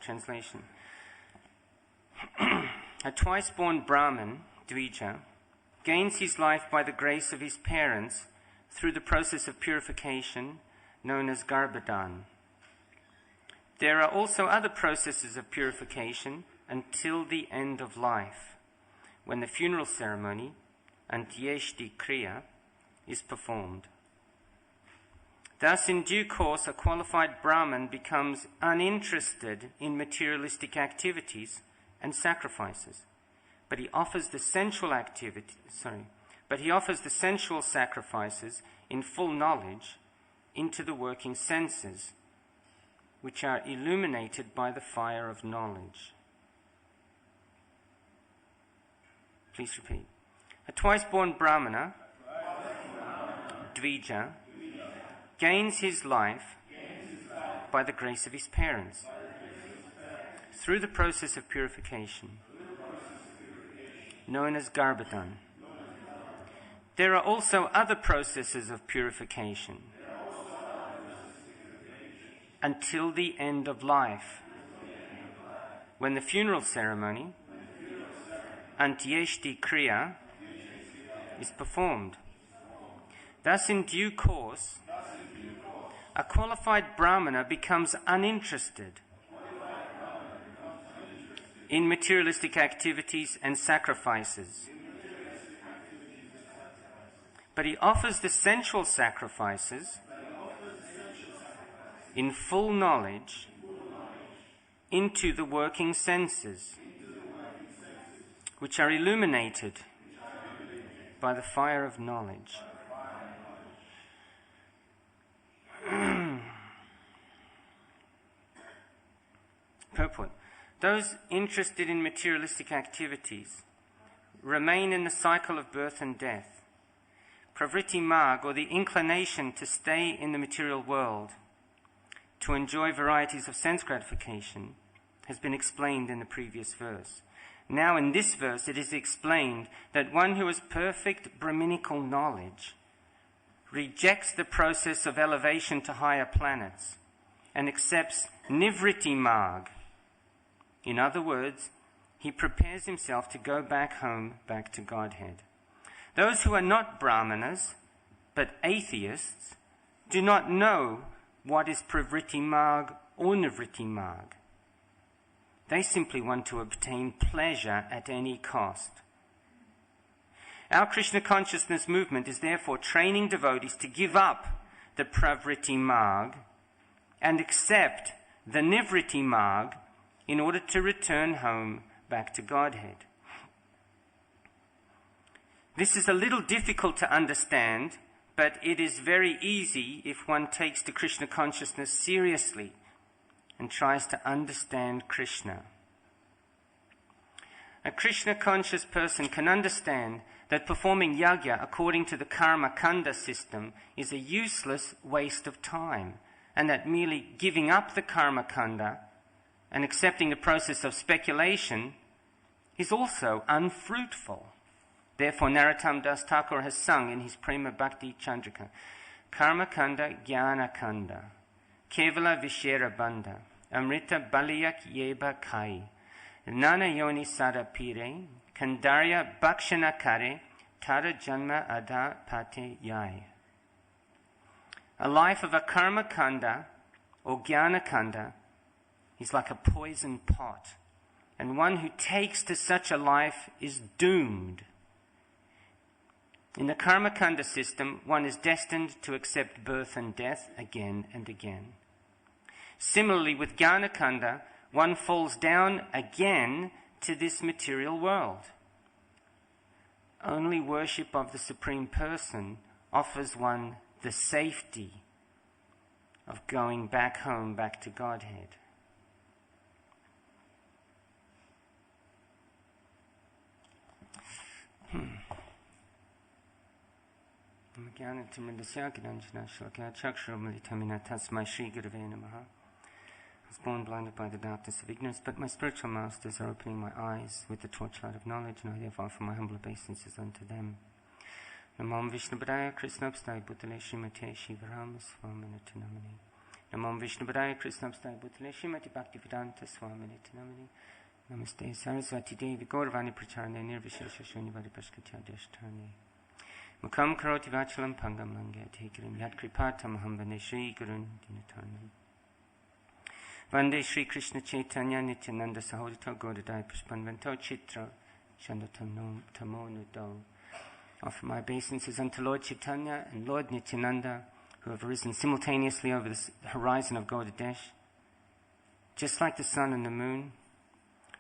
translation. A twice-born Brahmin, Dvija, gains his life by the grace of his parents through the process of purification known as Garbhadan. There are also other processes of purification until the end of life, when the funeral ceremony, Antyeshti Kriya, is performed. Thus, in due course, a qualified Brahmin becomes uninterested in materialistic activities and sacrifices, but he offers the sensual sacrifices in full knowledge into the working senses, which are illuminated by the fire of knowledge. Please repeat. A twice-born Brahmana, Dvija, gains his life by the grace of his parents through the process of purification known as Garbhadan. There are also other processes of purification until the end of life, when the funeral ceremony, Antyeshti Kriya, is performed. Thus, in due course, a qualified Brahmana becomes uninterested in materialistic activities and sacrifices, but he offers the sensual sacrifices in full knowledge into the working senses, which are illuminated by the fire of knowledge. Purport. Those interested in materialistic activities remain in the cycle of birth and death. Pravritti marg, or the inclination to stay in the material world, to enjoy varieties of sense gratification, has been explained in the previous verse. Now in this verse it is explained that one who has perfect Brahminical knowledge rejects the process of elevation to higher planets and accepts Nivritti marg. In other words, he prepares himself to go back home, back to Godhead. Those who are not Brahmanas, but atheists, do not know what is Pravritti marg or Nivritti marg. They simply want to obtain pleasure at any cost. Our Krishna consciousness movement is therefore training devotees to give up the Pravritti marg and accept the Nivritti marg in order to return home back to Godhead. This is a little difficult to understand, but it is very easy if one takes the Krishna consciousness seriously and tries to understand Krishna. A Krishna conscious person can understand that performing yajna according to the karma kanda system is a useless waste of time, and that merely giving up the karma kanda and accepting the process of speculation is also unfruitful. Therefore, Narottam Das Thakur has sung in his Prema Bhakti Chandrika, Karma Kanda Jnana Kanda, Kevala Vishera Bandha, Amrita Baliyak Yeba Kai, Nana Yoni Sada Pire, Kandarya Bhakshana Kare, Tara Janma Ada Pate Yai. A life of a Karma Kanda or Jnana Kanda is like a poison pot, and one who takes to such a life is doomed. In the Karma Kanda system, one is destined to accept birth and death again and again. Similarly, with Jnana Kanda, one falls down again to this material world. Only worship of the Supreme Person offers one the safety of going back home, back to Godhead. I was born blinded by the darkness of ignorance, but my spiritual masters are opening my eyes with the torchlight of knowledge, and I therefore offer my humble obeisances unto them. Namam Vishnu Padaya Krishna Abstai Bhutale Shrimate Shivarama Swamina Namani. Namo Vishnupadaya Krishnamstaya Bhutale Srimati Bhaktivedanta Swamini Namini Namaste Saraswati Devi Gauravani Pracharne Nirvishesha Shunyavari Paskatya Deshtani Mukam Karoti Vachalam Pangam Lange Tekirim Yat Kripatam Hambane Shri Gurun Dinatarnam Vande Shri Krishna Chaitanya Nityananda Sahodita Gaudadaya Pushpanvanto Chitra Chandatam Tamo Nudo. Offer my obeisances unto Lord Chaitanya and Lord Nityananda, who have risen simultaneously over the horizon of Gaudadesh, just like the sun and the moon,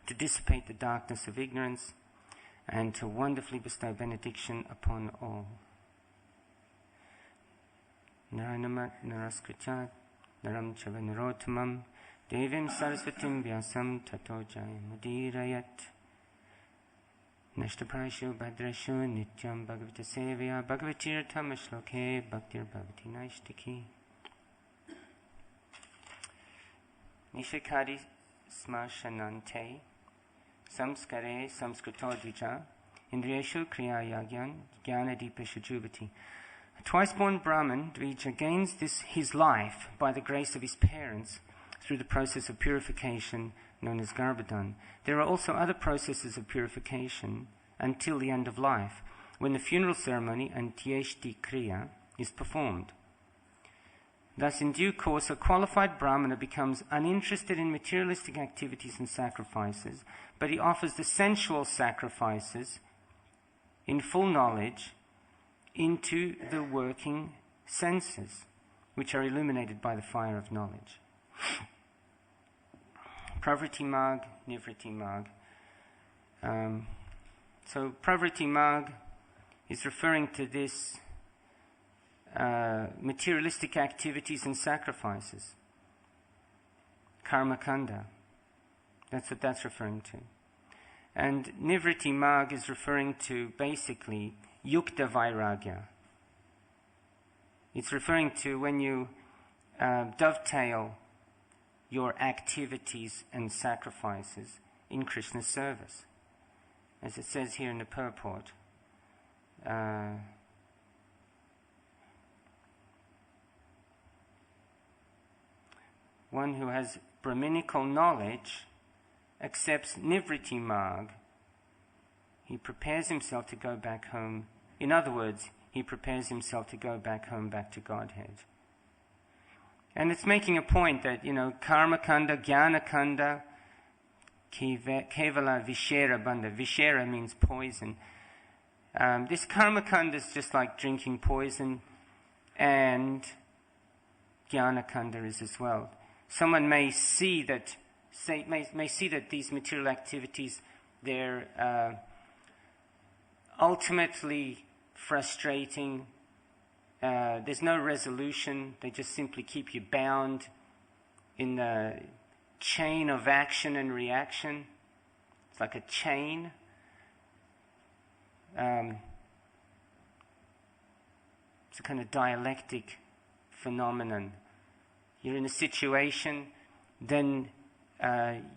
to dissipate the darkness of ignorance and to wonderfully bestow benediction upon all. Naranamat Naraskritya Naram Chava Narotamam Devim Sarasvatim Vyasam Tato Jayamudirayat Nashtaprashu Bhadrashu Nityam Bhagavata Sevaya Bhagavatir Tamashloke Bhaktir Bhavati Naishtiki Nishikari Smashanante Samskare Samskritodvija Indriyeshu Kriya Yagyan Jnana Deepeshu Jubati. A twice-born Brahman, Dvija, gains his life by the grace of his parents through the process of purification known as Garbhadan. There are also other processes of purification until the end of life, when the funeral ceremony and Tyeshti Kriya is performed. Thus, in due course, a qualified Brahmana becomes uninterested in materialistic activities and sacrifices, but he offers the sensual sacrifices in full knowledge into the working senses, which are illuminated by the fire of knowledge. Pravriti Marg, Nivriti Marg. So Pravriti Marg is referring to this materialistic activities and sacrifices. Karma Kanda. That's what that's referring to. And Nivriti Marg is referring to basically Yukta Vairagya. It's referring to when you dovetail your activities and sacrifices in Krishna's service. As it says here in the purport, one who has Brahminical knowledge accepts Nivriti Marg. He prepares himself to go back home. In other words, he prepares himself to go back home, back to Godhead. And it's making a point that, Karma Kanda, Jnana Kanda, Kevala Vishera Bandha. Vishera means poison. This Karma Kanda is just like drinking poison, and Jnana Kanda is as well. Someone may see that these material activities, they're ultimately frustrating. There's no resolution. They just simply keep you bound in the chain of action and reaction. It's like a chain. It's a kind of dialectic phenomenon. You're in a situation, then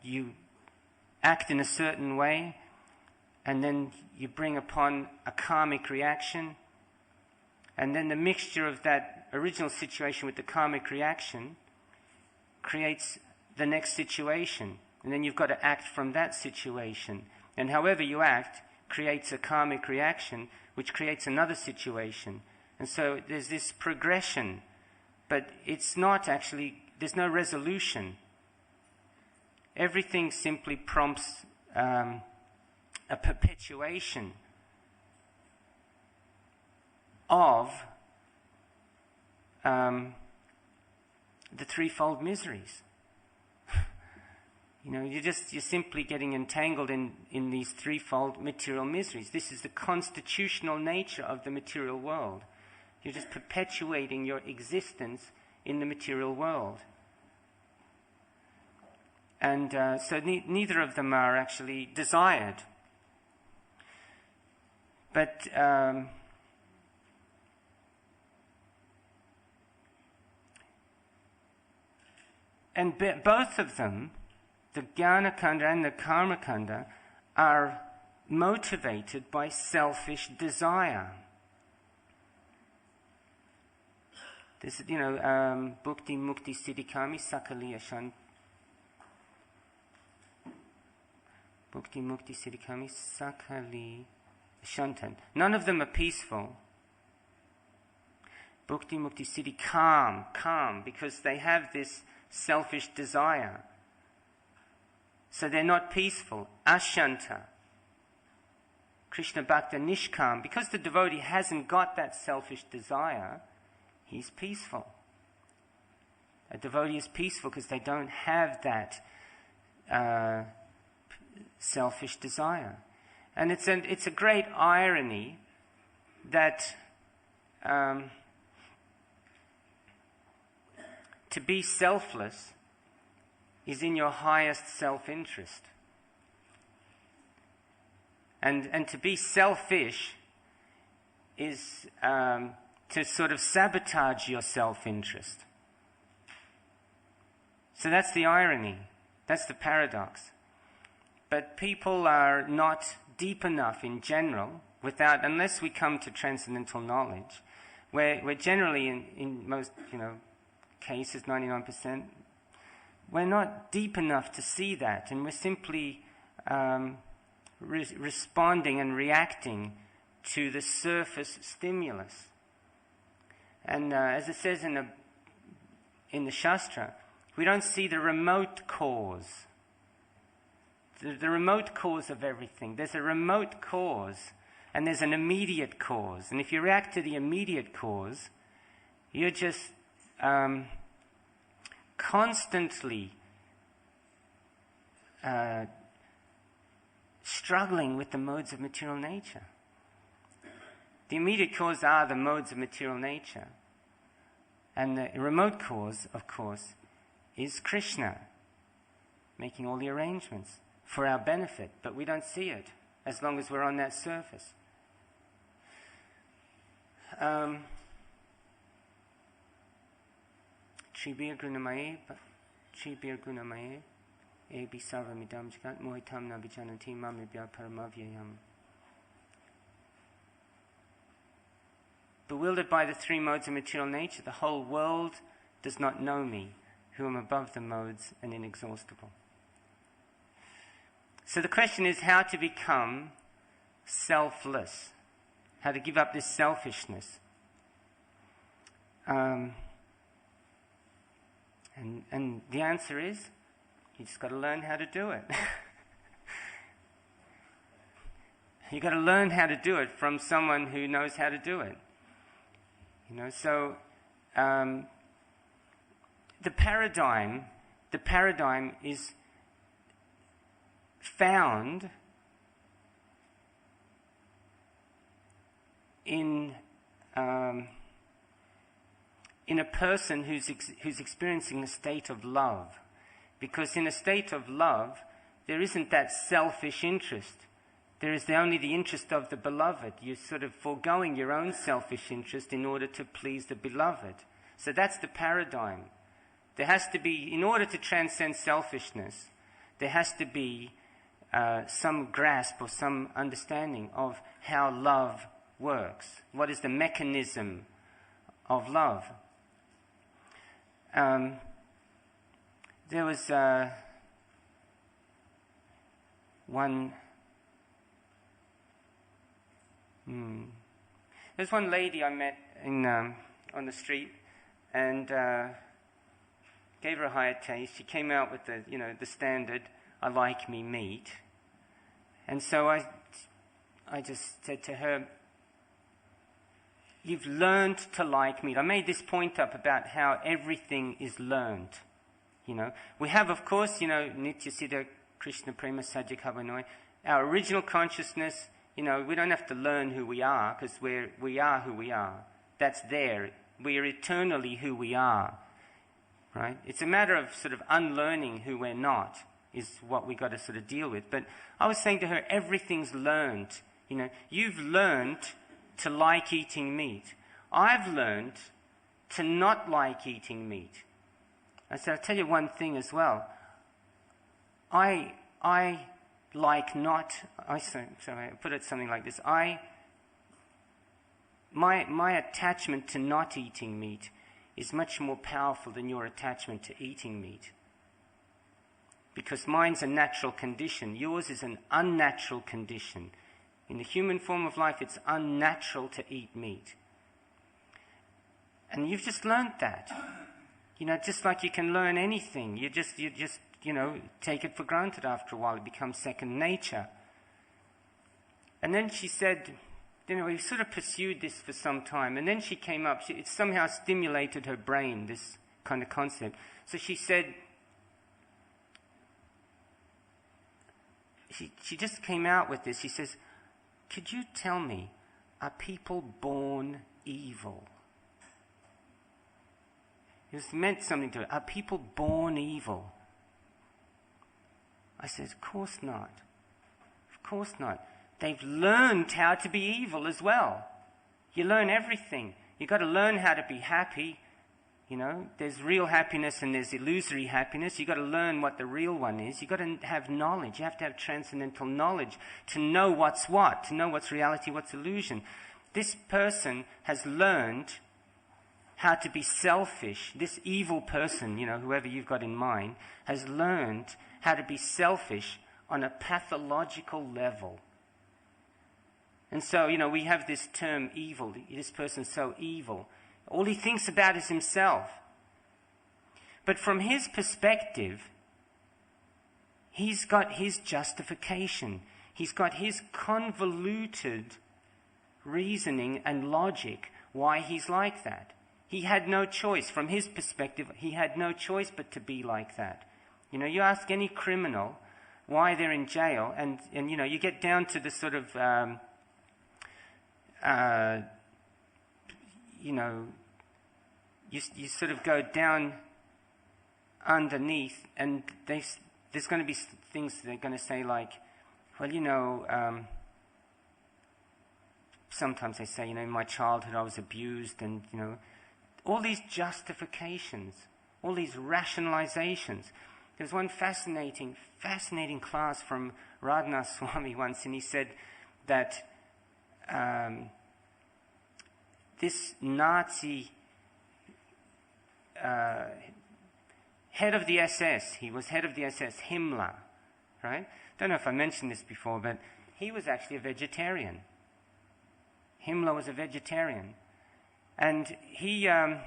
you act in a certain way, and then you bring upon a karmic reaction, and then the mixture of that original situation with the karmic reaction creates the next situation, and then you've got to act from that situation. And however you act creates a karmic reaction, which creates another situation. And so there's this progression, but it's not actually, there's no resolution. Everything simply prompts a perpetuation of the threefold miseries. You're simply getting entangled in these threefold material miseries. This is the constitutional nature of the material world. You're just perpetuating your existence in the material world. And so neither of them are actually desired. But both of them, the Jnana Kanda and the Karma Kanda, are motivated by selfish desire. This, Bhukti Mukti Siddhikami Sakali Ashan. Bhukti Mukti Siddhikami Sakali Ashantan. None of them are peaceful. Bhukti Mukti Siddhi, calm, because they have this selfish desire. So they're not peaceful. Ashanta. Krishna Bhakta Nishkam. Because the devotee hasn't got that selfish desire, he's peaceful. A devotee is peaceful because they don't have that selfish desire. And it's a great irony that to be selfless is in your highest self-interest. And to be selfish is to sort of sabotage your self-interest. So that's the irony. That's the paradox. But people are not deep enough in general, unless we come to transcendental knowledge, we're generally in most, cases, 99%, we're not deep enough to see that, and we're simply responding and reacting to the surface stimulus. And as it says in the Shastra, we don't see the remote cause. The remote cause of everything. There's a remote cause and there's an immediate cause. And if you react to the immediate cause, you're just constantly struggling with the modes of material nature. The immediate cause are the modes of material nature. And the remote cause, of course, is Krishna, making all the arrangements for our benefit, but we don't see it as long as we're on that surface. Chibir Gunamaye, Ebi Sarvamidam Jagat, Mohitam Nabijanati Mamibya Paramavyayam. Bewildered by the three modes of material nature, the whole world does not know me, who am above the modes and inexhaustible. So the question is how to become selfless, how to give up this selfishness. And the answer is, you just got to learn how to do it. You got to learn how to do it from someone who knows how to do it. So the paradigm is found in a person who's experiencing a state of love. Because in a state of love, there isn't that selfish interest. There is only the interest of the beloved. You're sort of foregoing your own selfish interest in order to please the beloved. So that's the paradigm. There has to be, in order to transcend selfishness, there has to be some grasp or some understanding of how love works. What is the mechanism of love? There was there's one lady I met on the street, and gave her a higher taste. She came out with the standard "I like me" meat, and so I just said to her, "You've learned to like meat." I made this point up about how everything is learned. We have, of course, Nitya Siddha Krishna Prema Sajja Kavanoi, our original consciousness. We don't have to learn who we are, because we are who we are. That's there. We are eternally who we are. Right? It's a matter of sort of unlearning who we're not, is what we got to sort of deal with. But I was saying to her, everything's learned. You've learned to like eating meat. I've learned to not like eating meat. I said, I'll tell you one thing as well. I put it something like this. My attachment to not eating meat is much more powerful than your attachment to eating meat. Because mine's a natural condition, yours is an unnatural condition. In the human form of life, it's unnatural to eat meat. And you've just learned that. Just like you can learn anything. You just take it for granted after a while. It becomes second nature. And then she said, we sort of pursued this for some time. And then she came up, it somehow stimulated her brain, this kind of concept. So she said, she just came out with this. She says, could you tell me, are people born evil? It meant something to her. Are people born evil? I said, of course not. Of course not. They've learned how to be evil as well. You learn everything. You've got to learn how to be happy. There's real happiness and there's illusory happiness. You've got to learn what the real one is. You've got to have knowledge. You have to have transcendental knowledge to know what's what, to know what's reality, what's illusion. This person has learned how to be selfish. This evil person, whoever you've got in mind, has learned how to be selfish on a pathological level. And so, we have this term evil. This person's so evil. All he thinks about is himself. But from his perspective, he's got his justification. He's got his convoluted reasoning and logic why he's like that. He had no choice. From his perspective, he had no choice but to be like that. You ask any criminal why they're in jail, and you get down to the sort of, you sort of go down underneath, and there's going to be things they're going to say like, well, sometimes they say, in my childhood I was abused, and, all these justifications, all these rationalizations. There's one fascinating class from Radhanath Swami once, and he said that this Nazi head of the SS, he was head of the SS, Himmler, right? Don't know if I mentioned this before, but he was actually a vegetarian. Himmler was a vegetarian. And he, there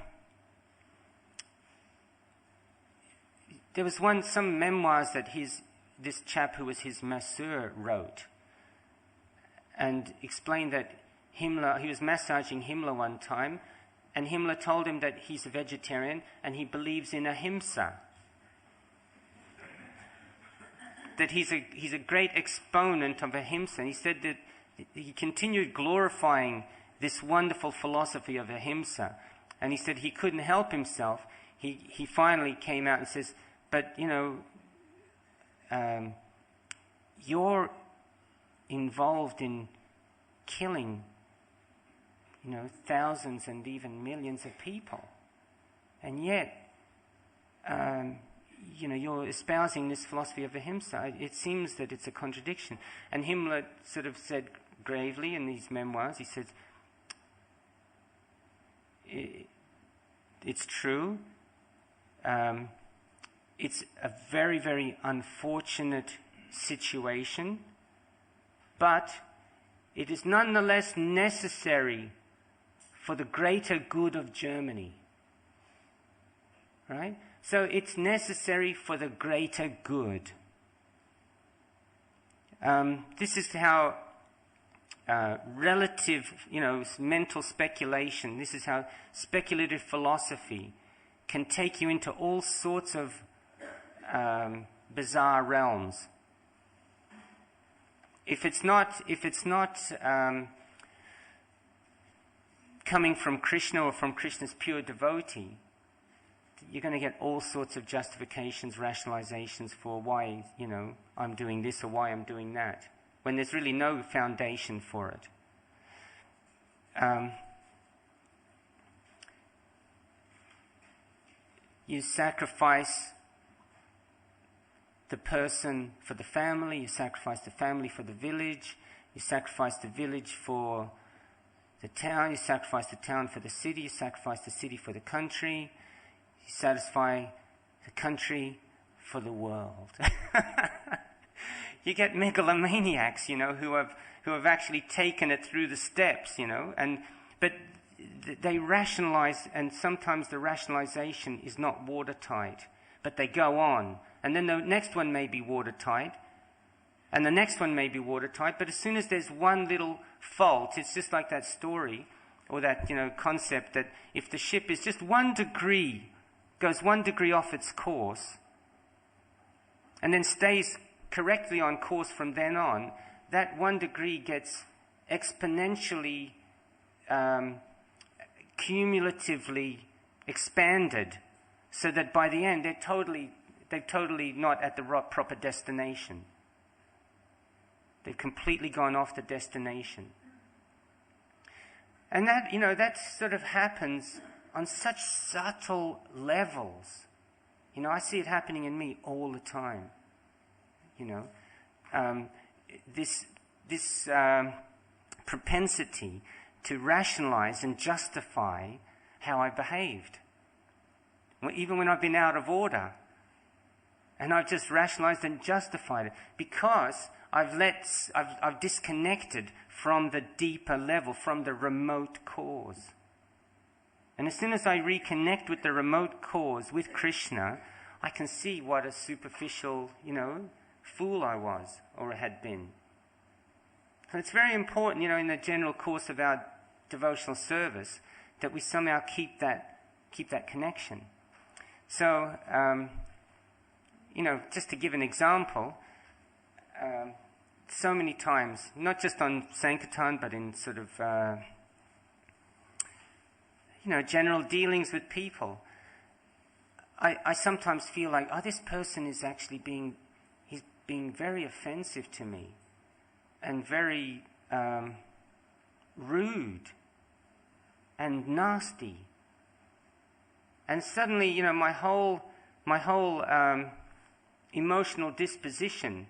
was some memoirs that this chap who was his masseur wrote, and explained that Himmler, he was massaging Himmler one time, and Himmler told him that he's a vegetarian and he believes in ahimsa. That he's a great exponent of ahimsa. And he said that he continued glorifying this wonderful philosophy of ahimsa. And he said he couldn't help himself. He finally came out and says, but, you're involved in killing, thousands and even millions of people. And yet, you're espousing this philosophy of ahimsa. It seems that it's a contradiction. And Himmler sort of said gravely in these memoirs, he said, it's true. It's a very, very unfortunate situation, but it is nonetheless necessary for the greater good of Germany. Right? So it's necessary for the greater good. This is how relative, mental speculation, this is how speculative philosophy can take you into all sorts of bizarre realms. If it's not coming from Krishna or from Krishna's pure devotee, you're going to get all sorts of justifications, rationalizations for why, I'm doing this or why I'm doing that, when there's really no foundation for it. You sacrifice the person for the family, you sacrifice the family for the village, you sacrifice the village for the town, you sacrifice the town for the city, you sacrifice the city for the country, you satisfy the country for the world. You get megalomaniacs, who have actually taken it through the steps, but they rationalize, and sometimes the rationalization is not watertight, but they go on. And then the next one may be watertight, and the next one may be watertight, but as soon as there's one little fault, it's just like that story, or that, concept that if the ship is just 1 degree, goes 1 degree off its course, and then stays correctly on course from then on, that 1 degree gets exponentially, cumulatively expanded, so that by the end they're totally not at the proper destination. They've completely gone off the destination. And that, that sort of happens on such subtle levels. I see it happening in me all the time. This propensity to rationalize and justify how I behaved. Even when I've been out of order. And I've just rationalized and justified it because I've disconnected from the deeper level, from the remote cause. And as soon as I reconnect with the remote cause, with Krishna, I can see what a superficial, fool I was or had been. And it's very important, in the general course of our devotional service, that we somehow keep that connection. So, just to give an example, so many times, not just on Sankirtan, but in sort of, general dealings with people, I sometimes feel like, this person is actually he's being very offensive to me and very rude and nasty. And suddenly, my whole emotional disposition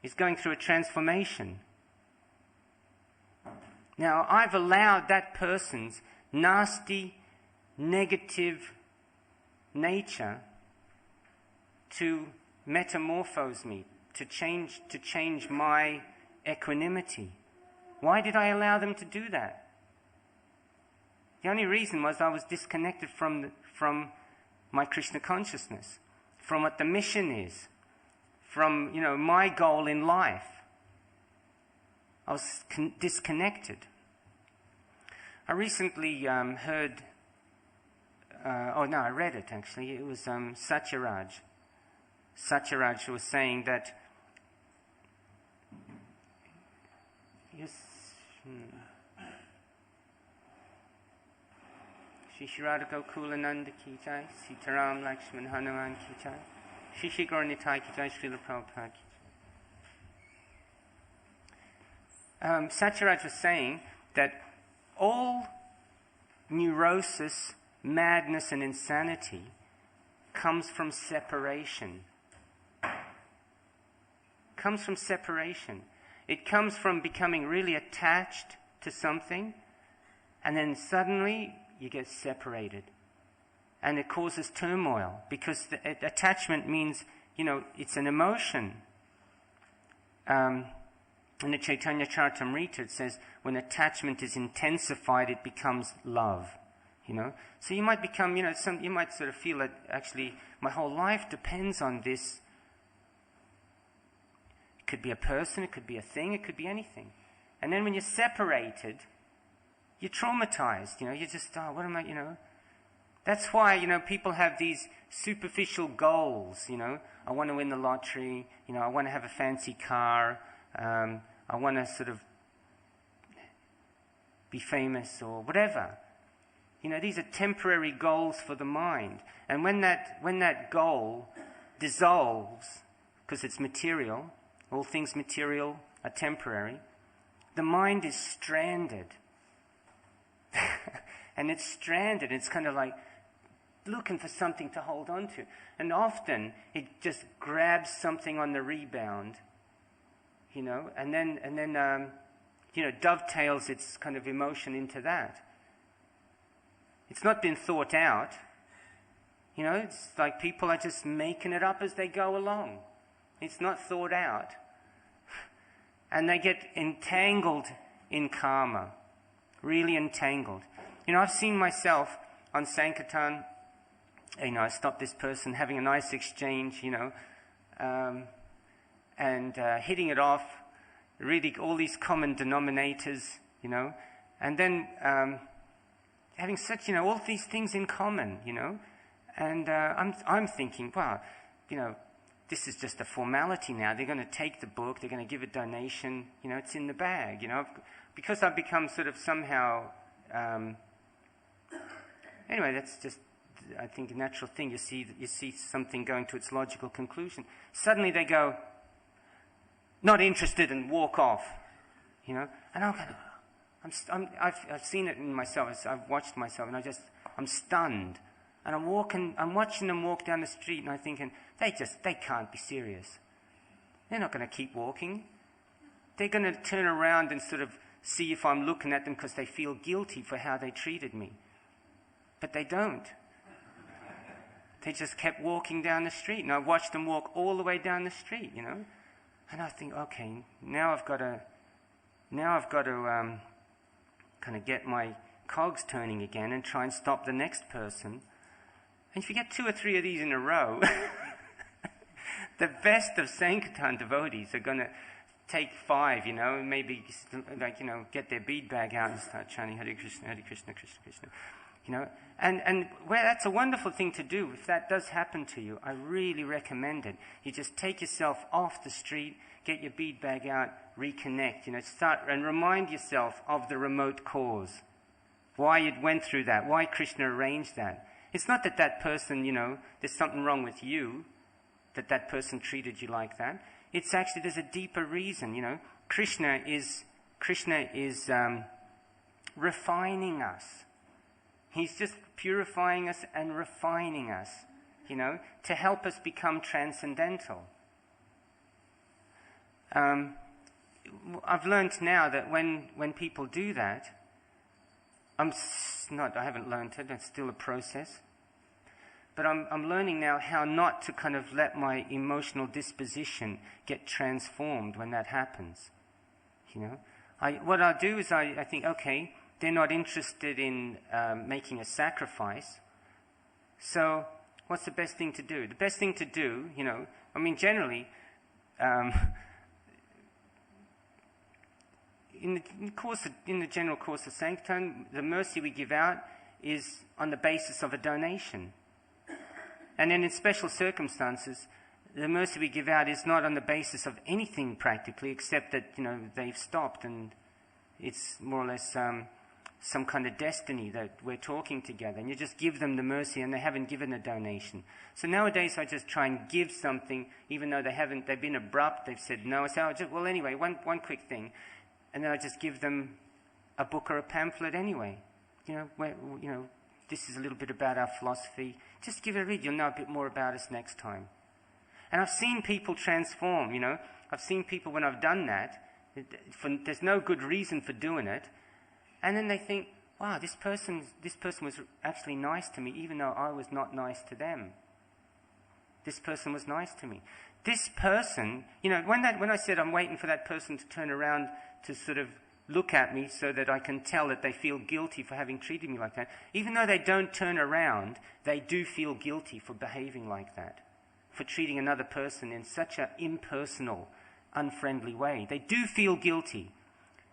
is going through a transformation. Now, I've allowed that person's nasty, negative nature to metamorphose me, to change my equanimity. Why did I allow them to do that? The only reason was I was disconnected from my Krishna consciousness, from what the mission is, from, my goal in life. I was disconnected. I recently heard, I read it actually. It was Satyaraj. Satyaraj was saying that Shri Shri Radha Gokula Nanda ki jai, Sitaram Lakshman Hanuman ki jai, Shri Shri Dayal Nitai ki jai, Srila Prabhupada ki jai. Satyaraj was saying that all neurosis, madness and insanity comes from separation. Comes from separation. It comes from becoming really attached to something, and then suddenly you get separated. And it causes turmoil, because attachment means, it's an emotion. In the Chaitanya Charitamrita it says, when attachment is intensified, it becomes love. So you might become, you might sort of feel that actually my whole life depends on this. It could be a person, it could be a thing, it could be anything. And then when you're separated, you're traumatized, you just, what am I, That's why, people have these superficial goals, I want to win the lottery, I want to have a fancy car, I want to sort of be famous or whatever. These are temporary goals for the mind. And when that goal dissolves, because it's material, all things material are temporary, the mind is stranded. And it's stranded. It's kind of like looking for something to hold on to. And often it just grabs something on the rebound, and then dovetails its kind of emotion into that. It's not been thought out. It's like people are just making it up as they go along. It's not thought out. And they get entangled in karma. Really entangled. I've seen myself on Sankirtan, I stopped this person having a nice exchange, and hitting it off, really all these common denominators, and then having such, all these things in common, and I'm thinking, wow, this is just a formality now. They're going to take the book, they're going to give a donation, it's in the bag, because I've become sort of somehow, anyway, that's just, I think, a natural thing. You see something going to its logical conclusion. Suddenly they go, not interested, and walk off, and I've seen it in myself. I've watched myself, and I'm stunned, and I'm watching them walk down the street, and I'm thinking, they can't be serious. They're not going to keep walking. They're going to turn around and sort of see if I'm looking at them because they feel guilty for how they treated me. But they don't. They just kept walking down the street, and I watched them walk all the way down the street, And I think, okay, now I've got to kind of get my cogs turning again and try and stop the next person. And if you get 2 or 3 of these in a row, the best of Sankirtan devotees are going to take 5, maybe get their bead bag out and start chanting Hare Krishna, Krishna Krishna. And well, that's a wonderful thing to do. If that does happen to you, I really recommend it. You just take yourself off the street, get your bead bag out, reconnect, start and remind yourself of the remote cause. Why it went through that, why Krishna arranged that. It's not that person, there's something wrong with you, that person treated you like that. It's actually, there's a deeper reason, Krishna is refining us. He's just purifying us and refining us, to help us become transcendental. I've learned now that when people do that, I haven't learned it, it's still a process, but I'm learning now how not to kind of let my emotional disposition get transformed when that happens. What I do is I think, okay, they're not interested in making a sacrifice. So what's the best thing to do? The best thing to do, generally, in the general course of Sankirtan, the mercy we give out is on the basis of a donation. And then in special circumstances, the mercy we give out is not on the basis of anything practically, except that, they've stopped and it's more or less some kind of destiny that we're talking together, and you just give them the mercy and they haven't given a donation. So nowadays I just try and give something, even though they've been abrupt, they've said no. I say, anyway, one quick thing, and then I just give them a book or a pamphlet anyway. This is a little bit about our philosophy. Just give it a read, you'll know a bit more about us next time. And I've seen people transform, I've seen people when I've done that, there's no good reason for doing it, and then they think, wow, this person was actually nice to me, even though I was not nice to them. This person was nice to me. This person, when I said I'm waiting for that person to turn around to sort of look at me so that I can tell that they feel guilty for having treated me like that, even though they don't turn around, they do feel guilty for behaving like that, for treating another person in such an impersonal, unfriendly way. They do feel guilty.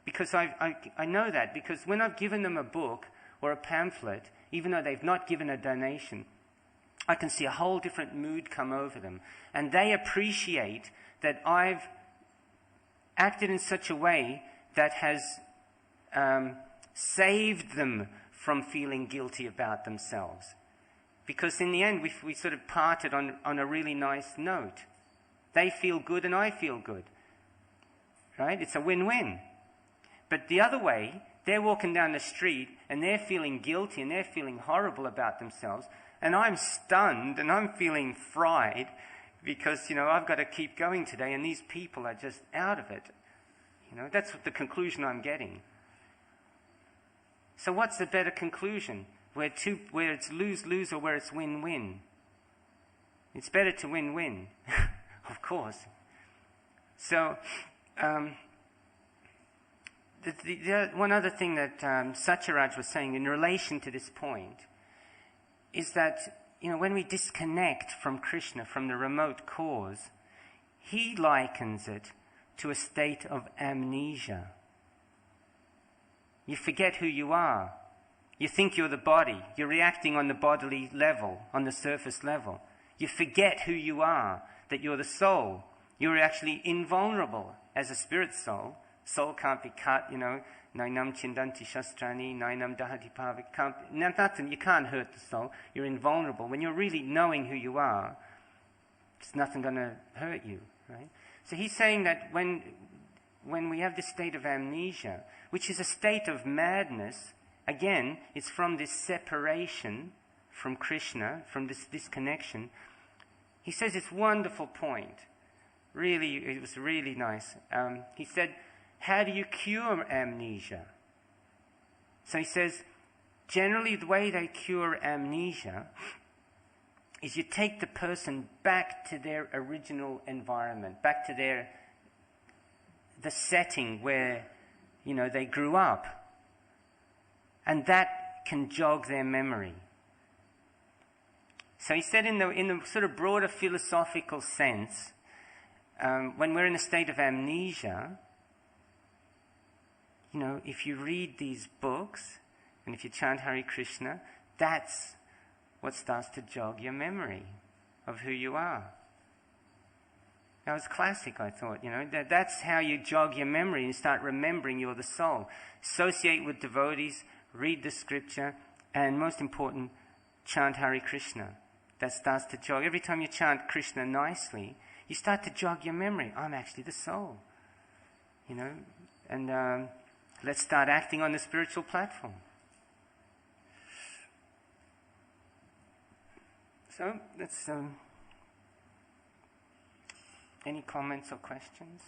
Because I know that, because when I've given them a book or a pamphlet, even though they've not given a donation, I can see a whole different mood come over them. And they appreciate that I've acted in such a way that has saved them from feeling guilty about themselves. Because in the end, we sort of parted on a really nice note. They feel good and I feel good. Right? It's a win-win. But the other way, they're walking down the street and they're feeling guilty and they're feeling horrible about themselves, and I'm stunned and I'm feeling fried because, I've got to keep going today and these people are just out of it. That's the conclusion I'm getting. So what's the better conclusion? Where it's lose-lose or where it's win-win? It's better to win-win, of course. So, one other thing that Satyaraj was saying in relation to this point is that, when we disconnect from Krishna, from the remote cause, he likens it to a state of amnesia. You forget who you are. You think you're the body. You're reacting on the bodily level, on the surface level. You forget who you are, that you're the soul. You're actually invulnerable as a spirit soul. Soul can't be cut, Nainam chindanti shastrani, nainam dahati pavik. Nothing, you can't hurt the soul. You're invulnerable. When you're really knowing who you are, there's nothing going to hurt you, right? So he's saying that when we have this state of amnesia, which is a state of madness, again, it's from this separation from Krishna, from this disconnection. He says this wonderful point. Really, it was really nice. He said, how do you cure amnesia? So he says, generally the way they cure amnesia is you take the person back to their original environment, back to the setting where, they grew up. And that can jog their memory. So he said in the sort of broader philosophical sense, when we're in a state of amnesia, if you read these books, and if you chant Hare Krishna, that's what starts to jog your memory of who you are. That was classic, I thought, that's how you jog your memory and start remembering you're the soul. Associate with devotees, read the scripture, and most important, chant Hare Krishna. That starts to jog. Every time you chant Krishna nicely, you start to jog your memory. I'm actually the soul. And let's start acting on the spiritual platform. So, that's... any comments or questions?